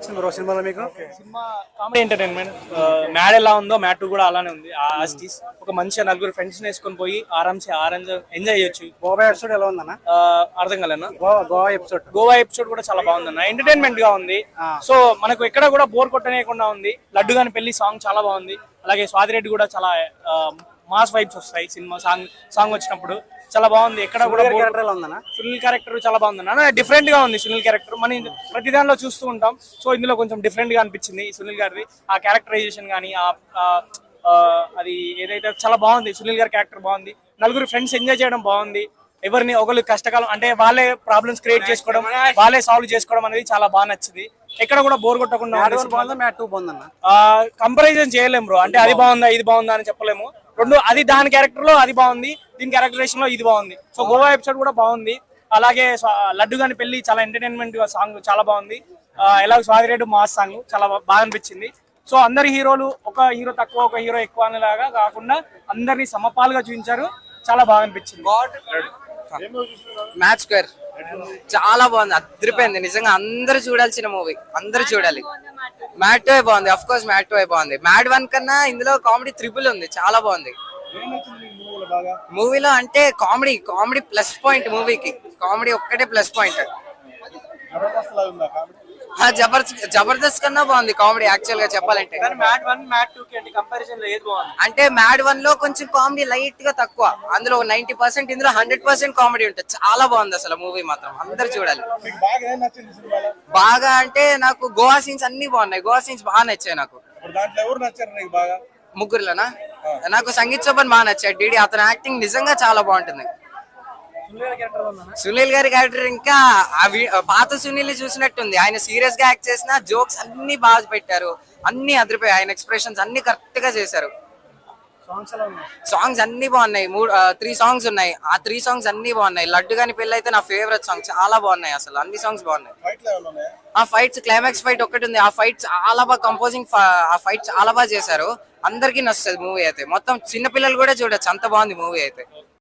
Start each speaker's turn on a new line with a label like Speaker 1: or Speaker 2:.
Speaker 1: నచ్చింది బ్రో సినిమాలో మీకు?
Speaker 2: Cinema comedy entertainment. మ్యాడ్ ఎలా ఉందో మ్యాడ్ 2 కూడా అలానే ఉంది. ఒక మంచిగా నలుగురు ఫ్రెండ్స్ వేసుకొని పోయి ఆరామ్సే ఎంజాయ్ చేయొచ్చు.
Speaker 1: గోవా ఎపిసోడ్ ఎలా ఉందన్న?
Speaker 2: అర్థం కాలేనా?
Speaker 1: గోవా
Speaker 2: ఎపిసోడ్ కూడా చాలా బాగుందన్న, ఎంటర్టైన్మెంట్ గా ఉంది. సో మనకు ఎక్కడ కూడా బోర్ కొట్టనేయకుండా ఉంది. లడ్డు గాని పెళ్లి సాంగ్ చాలా బాగుంది. అలాగే స్వాతిరెడ్డి కూడా చాలా మాస్ వైబ్స్ వస్తాయి సినిమా సాంగ్ వచ్చినప్పుడు. చాలా బాగుంది. ఎక్కడ కూడా సునీల్ క్యారెక్టర్ చాలా బాగుంది. డిఫరెంట్ గా ఉంది సునీల్ క్యారెక్టర్. మనం ప్రతి దానిలో చూస్తూ ఉంటాం. సో ఇందులో కొంచెం డిఫరెంట్ గా అనిపించింది సునీల్ గారిది. ఆ క్యారెక్టరైజేషన్ గానీ అది ఏదైతే చాలా బాగుంది. సునీల్ గారి క్యారెక్టర్ బాగుంది. నలుగురు ఫ్రెండ్స్ ఎంజాయ్ చేయడం బాగుంది. ఎవరిని ఒకళ్ళు కష్టకాలం అంటే వాళ్ళే ప్రాబ్లమ్స్ క్రియేట్ చేసుకోవడం, వాళ్ళే సాల్వ్ చేసుకోవడం అనేది చాలా బాగా నచ్చింది. ఎక్కడ కూడా బోర్ కొట్టకుండా కంపారిజన్ చేయలేము బ్రో. అంటే అది బాగుందా ఇది బాగుందా అని చెప్పలేము. రెండు అది దాని క్యారెక్టర్ లో అది బాగుంది, దీని క్యారెక్టరేషన్ లో ఇది బాగుంది. సో గోవా ఎపిసోడ్ కూడా బాగుంది. అలాగే లడ్డు గాని పెళ్లి చాలా ఎంటర్టైన్మెంట్ సాంగ్ చాలా బాగుంది. ఎలాగో స్వాతిరెడ్డి మాస్ సాంగ్ చాలా బాగా అనిపించింది. సో అందరి హీరోలు ఒక హీరో తక్కువ ఒక హీరో ఎక్కువ అనేలాగా కాకుండా అందరినీ సమపాలుగా చూపించారు. చాలా బాగా అనిపించింది.
Speaker 3: మ్యాచ్ స్క్వేర్ చాలా బాగుంది, అదిరిపోయింది నిజంగా. అందరూ చూడాల్సిన మూవీ, అందరూ చూడాలి. మ్యాడ్ 2 బాగుంది, అఫ్ కోర్స్ మ్యాడ్ 2 బాగుంది. మ్యాడ్ 1 కన్నా ఇందులో కామెడీ ట్రిపుల్ ఉంది, చాలా బాగుంది. మూవీలో అంటే కామెడీ ప్లస్ పాయింట్. మూవీకి కామెడీ ఒక్కటే ప్లస్ పాయింట్. జబర్దస్త్ కన్నా బాగుంది కామెడీ యాక్చువల్ గా చెప్పాలంటే. అంటే మ్యాడ్ 1 లో కొంచెం కామెడీ లైట్ గా తక్కువ, అందులో 90%, ఇందులో 100% కామెడీ ఉంటుంది. చాలా బాగుంది అసలు మూవీ మాత్రం, అందరు చూడాలి. బాగా అంటే నాకు గోవా సీన్స్ అన్ని బాగున్నాయి. గోవా సీన్స్ బాగా నచ్చాయి నాకు. ముగ్గురులోనా నాకు సంగీత్ శోభన్ బాగా నచ్చాడు. డీడీ అతని యాక్టింగ్ నిజంగా చాలా బాగుంటుంది. సునీల్ గారి క్యారెక్టర్ ఇంకా పాత సునీల్ చూసినట్టుంది. ఆయన సీరియస్ గా యాక్ట్ చేసిన జోక్స్ అన్ని బాగా పెట్టారు, అన్ని అదిరిపోయాయి. ఆయన ఎక్స్ప్రెషన్స్ అన్ని కరెక్ట్ గా చేశారు. సాంగ్స్ అన్ని బాగున్నాయి. 3 సాంగ్స్ ఉన్నాయి. ఆ 3 సాంగ్స్ అన్ని బాగున్నాయి. లడ్డు గాని పెళ్లి అయితే నా ఫేవరెట్ సాంగ్, చాలా బాగున్నాయి అసలు. అన్ని సాంగ్స్ బాగున్నాయి. ఆ ఫైట్స్, క్లైమాక్స్ ఫైట్ ఒకటి ఉంది. ఆ ఫైట్ చాలా బాగా కంపోజింగ్, ఆ ఫైట్ చాలా బాగా చేశారు. అందరికీ నచ్చుతుంది మూవీ అయితే. మొత్తం చిన్న పిల్లలు కూడా చూడొచ్చు, అంత బాగుంది మూవీ అయితే.